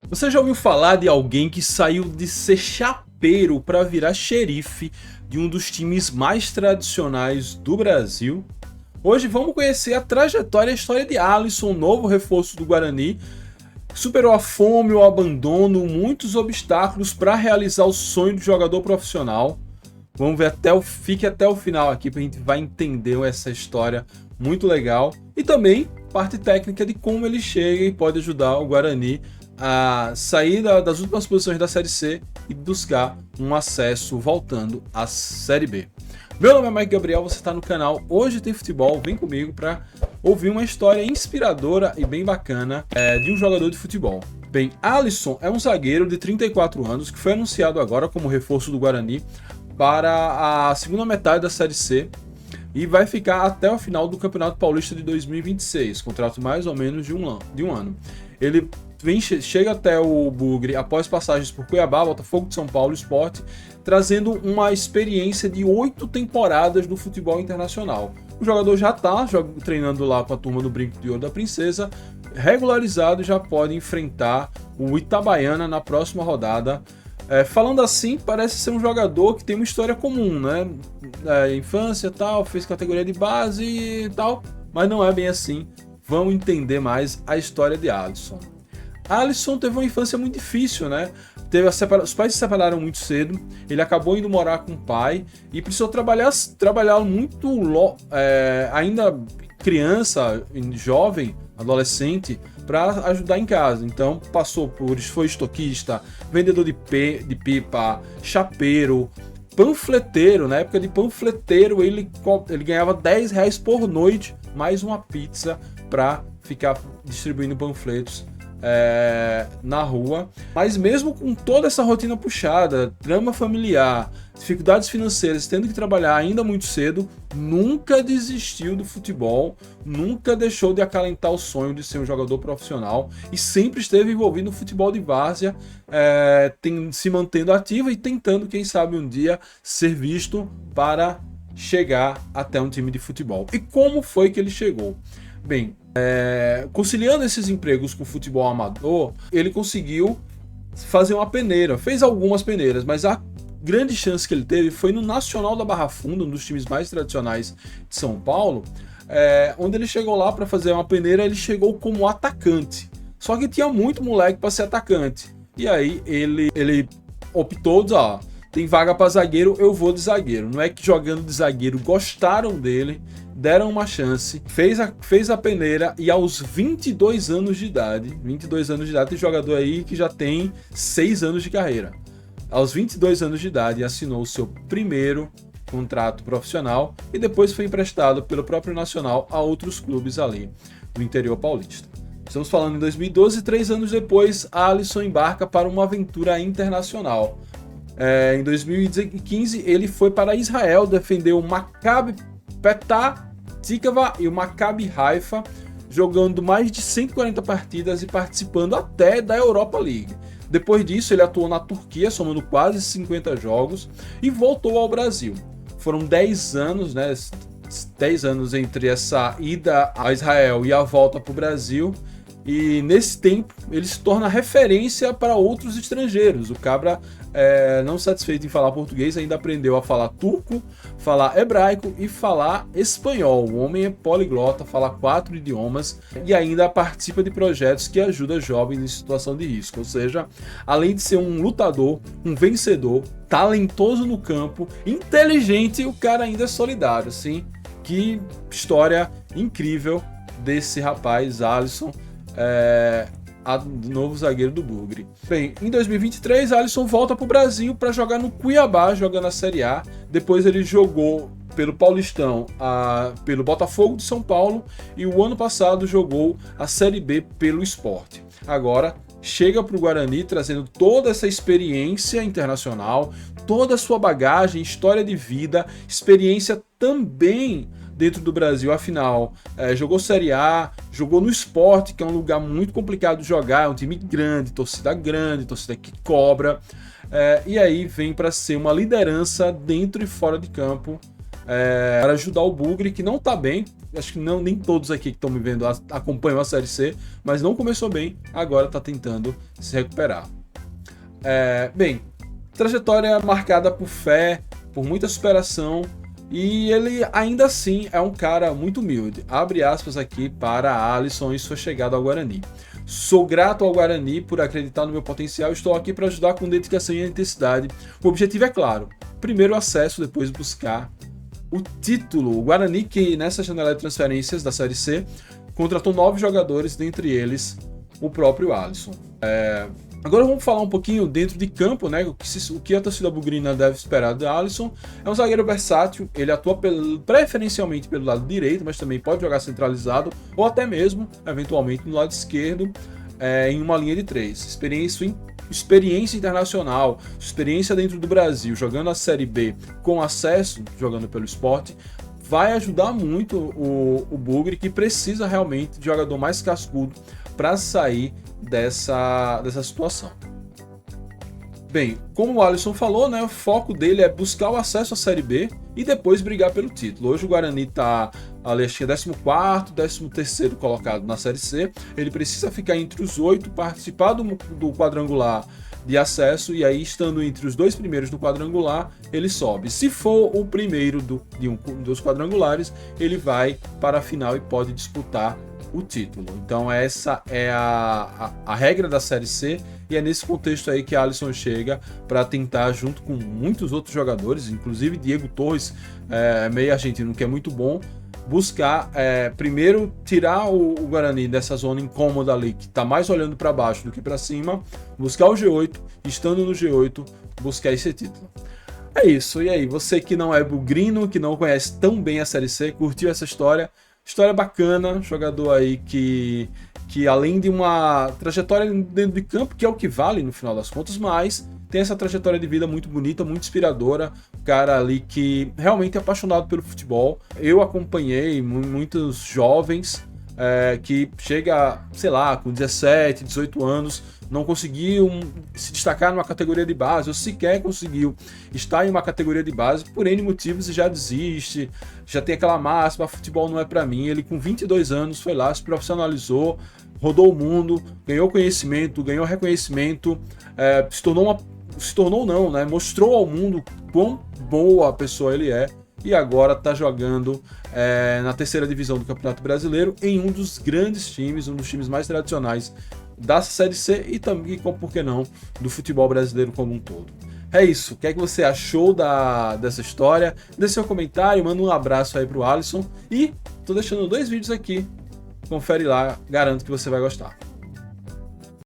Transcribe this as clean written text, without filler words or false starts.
Você já ouviu falar de alguém que saiu de ser chapeiro para virar xerife de um dos times mais tradicionais do Brasil? Hoje vamos conhecer a trajetória e a história de Alisson, novo reforço do Guarani, que superou a fome, o abandono, muitos obstáculos para realizar o sonho de jogador profissional. Vamos ver fique até o final aqui para a gente vai entender essa história muito legal e também parte técnica de como ele chega e pode ajudar o Guarani a sair das últimas posições da Série C e buscar um acesso voltando à Série B. Meu nome é Mike Gabriel, você está no canal Hoje Tem Futebol, vem comigo para ouvir uma história inspiradora e bem bacana de um jogador de futebol. Bem, Alisson é um zagueiro de 34 anos que foi anunciado agora como reforço do Guarani para a segunda metade da Série C e vai ficar até o final do Campeonato Paulista de 2026, contrato mais ou menos de um ano. Ele chega até o Bugre após passagens por Cuiabá, Botafogo de São Paulo e Sport, trazendo uma experiência de 8 temporadas no futebol internacional. O jogador já está treinando lá com a turma do Brinco de Ouro da Princesa, regularizado, já pode enfrentar o Itabaiana na próxima rodada. Falando assim, parece ser um jogador que tem uma história comum, né? Infância e tal, fez categoria de base e tal, mas não é bem assim. Vamos entender mais a história de Alisson. Alisson teve uma infância muito difícil, né? Os pais se separaram muito cedo, ele acabou indo morar com o pai e precisou trabalhar muito, ainda criança, jovem, adolescente, para ajudar em casa. Então foi estoquista, vendedor de pipa, chapeiro, panfleteiro. Na época de panfleteiro ele ganhava R$10 por noite, mais uma pizza para ficar distribuindo panfletos na rua. Mas mesmo com toda essa rotina puxada, drama familiar, dificuldades financeiras, tendo que trabalhar ainda muito cedo, nunca desistiu do futebol, nunca deixou de acalentar o sonho de ser um jogador profissional e sempre esteve envolvido no futebol de várzea, se mantendo ativo e tentando, quem sabe, um dia ser visto para chegar até um time de futebol. E como foi que ele chegou? Bem, conciliando esses empregos com o futebol amador, ele conseguiu fazer uma peneira, fez algumas peneiras, mas a grande chance que ele teve foi no Nacional da Barra Funda, um dos times mais tradicionais de São Paulo, onde ele chegou lá para fazer uma peneira. Ele chegou como atacante, só que tinha muito moleque para ser atacante, e aí ele optou, tem vaga para zagueiro, eu vou de zagueiro. Não é que jogando de zagueiro gostaram dele, deram uma chance, fez a peneira e aos 22 anos de idade, tem jogador aí que já tem 6 anos de carreira. Aos 22 anos de idade assinou o seu primeiro contrato profissional e depois foi emprestado pelo próprio Nacional a outros clubes ali no interior paulista. Estamos falando em 2012, 3 anos depois, Alisson embarca para uma aventura internacional. Em 2015 ele foi para Israel defender o Maccabi Petah Tikva e o Maccabi Haifa, jogando mais de 140 partidas e participando até da Europa League. Depois disso ele atuou na Turquia, somando quase 50 jogos, e voltou ao Brasil. Foram 10 anos, né? 10 anos entre essa ida a Israel e a volta para o Brasil. E nesse tempo ele se torna referência para outros estrangeiros. O cabra, não satisfeito em falar português, ainda aprendeu a falar turco, falar hebraico e falar espanhol. O homem é poliglota, fala 4 idiomas e ainda participa de projetos que ajudam jovens em situação de risco. Ou seja, além de ser um lutador, um vencedor, talentoso no campo, inteligente, o cara ainda é solidário. Assim, que história incrível desse rapaz, Alisson. Novo zagueiro do Bugre. Bem, em 2023, Alisson volta para o Brasil para jogar no Cuiabá, jogando a Série A. Depois ele jogou pelo Paulistão, pelo Botafogo de São Paulo, e o ano passado jogou a Série B pelo Sport. Agora chega para o Guarani trazendo toda essa experiência internacional, toda a sua bagagem, história de vida, experiência também dentro do Brasil. Afinal, jogou Série A, jogou no Sport, que é um lugar muito complicado de jogar, é um time grande, torcida que cobra, e aí vem para ser uma liderança dentro e fora de campo, para ajudar o Bugre, que não está bem. acho que não, nem todos aqui que estão me vendo acompanham a Série C, mas não começou bem, agora está tentando se recuperar. Bem, trajetória marcada por fé, por muita superação, e ele ainda assim é um cara muito humilde. Abre aspas aqui para Alisson e sua chegada ao Guarani. Sou grato ao Guarani por acreditar no meu potencial, estou aqui para ajudar com dedicação e intensidade. O objetivo é claro, primeiro acesso, depois buscar o título. O Guarani, que nessa janela de transferências da Série C, contratou 9 jogadores, dentre eles o próprio Alisson. Agora vamos falar um pouquinho dentro de campo, né? O que a torcida bugrina deve esperar de Alisson. É um zagueiro versátil, ele atua preferencialmente pelo lado direito, mas também pode jogar centralizado ou até mesmo, eventualmente, no lado esquerdo, em uma linha de 3. Experiência internacional, experiência dentro do Brasil, jogando a Série B com acesso, jogando pelo Sport, vai ajudar muito o Bugre, que precisa realmente de jogador mais cascudo para sair dessa situação. Bem, como o Alisson falou, né, o foco dele é buscar o acesso à Série B e depois brigar pelo título. Hoje o Guarani está ali, acho que é 14º, 13º colocado na Série C. Ele precisa ficar entre os 8, participar do quadrangular de acesso, e aí, estando entre os 2 primeiros do quadrangular, ele sobe. Se for o primeiro dos quadrangulares, ele vai para a final e pode disputar o título. Então essa é a regra da Série C, e é nesse contexto aí que Alisson chega para tentar, junto com muitos outros jogadores, inclusive Diego Torres, meio argentino, que é muito bom, buscar primeiro tirar o Guarani dessa zona incômoda ali, que está mais olhando para baixo do que para cima, buscar o G8, estando no G8, buscar esse título. É isso. E aí, você que não é bugrino, que não conhece tão bem a Série C, curtiu essa história? História bacana, jogador aí que além de uma trajetória dentro de campo, que é o que vale no final das contas, mas tem essa trajetória de vida muito bonita, muito inspiradora. Um cara ali que realmente é apaixonado pelo futebol. Eu acompanhei muitos jovens que chega, sei lá, com 17, 18 anos, não conseguiu se destacar numa categoria de base, ou sequer conseguiu estar em uma categoria de base por N motivos e já desiste, já tem aquela máxima, futebol não é pra mim. Ele com 22 anos foi lá, se profissionalizou, rodou o mundo, ganhou conhecimento, ganhou reconhecimento, mostrou ao mundo quão boa a pessoa ele é, e agora está jogando na 3ª divisão do Campeonato Brasileiro, em um dos grandes times, um dos times mais tradicionais da Série C e também, por que não, do futebol brasileiro como um todo. É isso. O que é que você achou dessa história? Deixe seu comentário, manda um abraço aí pro Alisson, e tô deixando 2 vídeos aqui. Confere lá, garanto que você vai gostar.